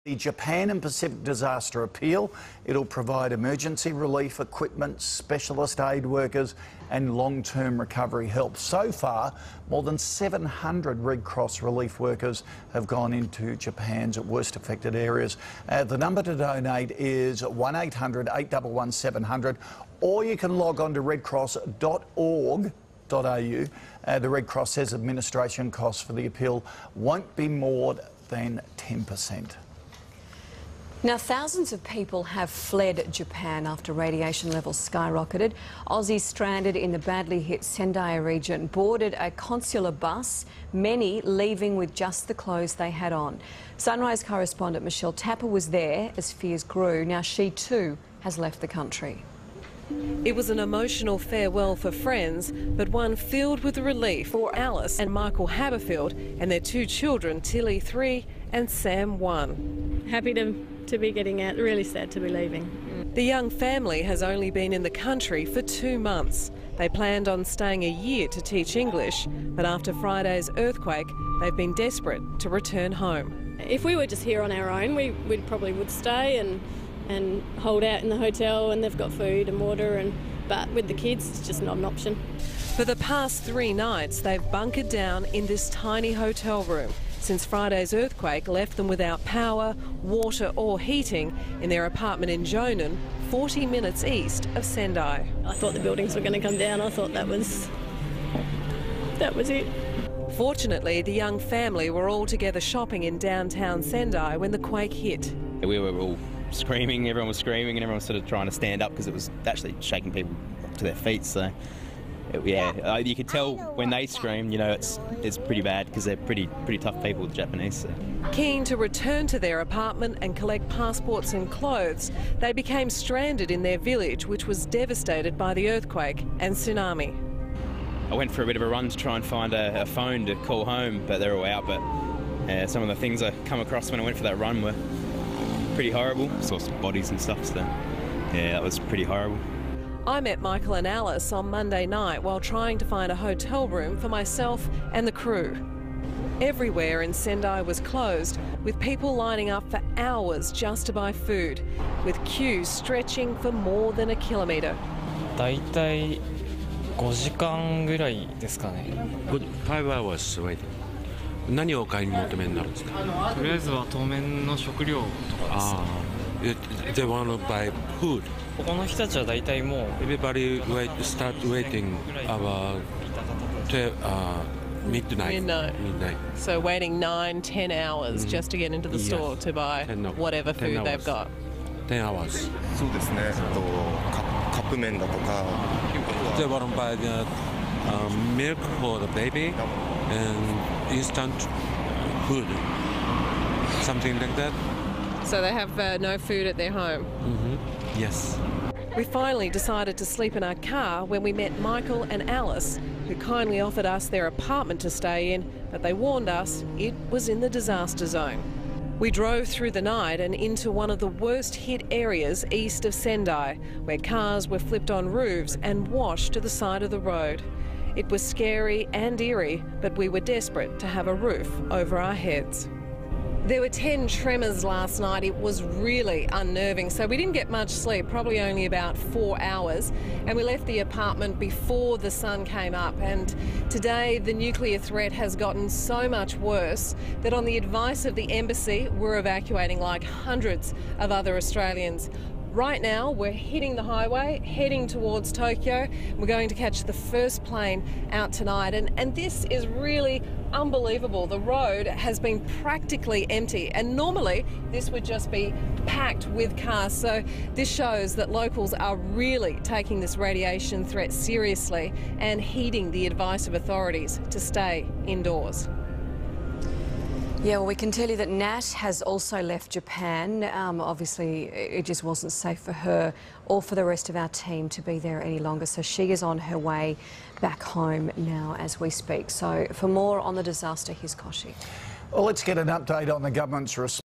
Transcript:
The Japan and Pacific Disaster Appeal. It'll provide emergency relief equipment, specialist aid workers and long-term recovery help. So far, more than 700 Red Cross relief workers have gone into Japan's worst affected areas. The number to donate is 1800 811 700, or you can log on to redcross.org.au. The Red Cross says administration costs for the appeal won't be more than 10%. Now, thousands of people have fled Japan after radiation levels skyrocketed. Aussies stranded in the badly hit Sendai region boarded a consular bus, many leaving with just the clothes they had on. Sunrise correspondent Michelle Tapper was there as fears grew. Now she too has left the country. It was an emotional farewell for friends, but one filled with relief for Alice and Michael Haberfield and their two children, Tilly 3 and Sam 1. Happy to be getting out, really sad to be leaving. The young family has only been in the country for 2 months. They planned on staying a year to teach English, but after Friday's earthquake, they've been desperate to return home. If we were just here on our own, we probably would stay and hold out in the hotel, and they've got food and water, but with the kids it's just not an option. For the past 3 nights they've bunkered down in this tiny hotel room since Friday's earthquake left them without power, water or heating in their apartment in Jonan, 40 minutes east of Sendai. I thought the buildings were going to come down. I thought that was it. Fortunately, the young family were all together shopping in downtown Sendai when the quake hit. We were all screaming, everyone was screaming, and everyone was sort of trying to stand up because it was actually shaking people to their feet. So, yeah, you could tell when they scream, you know, it's pretty bad because they're pretty tough people, the Japanese. So. Keen to return to their apartment and collect passports and clothes, they became stranded in their village, which was devastated by the earthquake and tsunami. I went for a bit of a run to try and find a phone to call home, but they're all out. But some of the things I come across when I went for that run were pretty horrible. Saw some bodies and stuff, so yeah, that was pretty horrible. I met Michael and Alice on Monday night while trying to find a hotel room for myself and the crew. Everywhere in Sendai was closed, with people lining up for hours just to buy food, with queues stretching for more than a kilometre. だいたい5時間ぐらいですかね。5 hours waiting. 何をお買い求めになるんですか？とりあえずは当面の食料とかです。They want to buy food. ここの人たちはだいたいもう Everybody start waiting about midnight. So waiting 9-10 hours just to get into the store to buy whatever food they've got. 10 hours. そうですね。カップ麺だとか。They want to buy the milk for the baby and instant food, something like that. So they have no food at their home? Yes. We finally decided to sleep in our car when we met Michael and Alice, who kindly offered us their apartment to stay in, but they warned us it was in the disaster zone. We drove through the night and into one of the worst hit areas east of Sendai, where cars were flipped on roofs and washed to the side of the road. It was scary and eerie, but we were desperate to have a roof over our heads. There were 10 tremors last night. It was really unnerving, so we didn't get much sleep, probably only about 4 hours, and we left the apartment before the sun came up. And today the nuclear threat has gotten so much worse that on the advice of the embassy, we're evacuating like hundreds of other Australians. Right now, we're hitting the highway, heading towards Tokyo. We're going to catch the first plane out tonight, and this is really unbelievable. The road has been practically empty, and normally this would just be packed with cars. So this shows that locals are really taking this radiation threat seriously and heeding the advice of authorities to stay indoors. Yeah, well, we can tell you that Nat has also left Japan. Obviously, it just wasn't safe for her or for the rest of our team to be there any longer. So she is on her way back home now as we speak. So for more on the disaster, here's Koshi. Well, let's get an update on the government's response.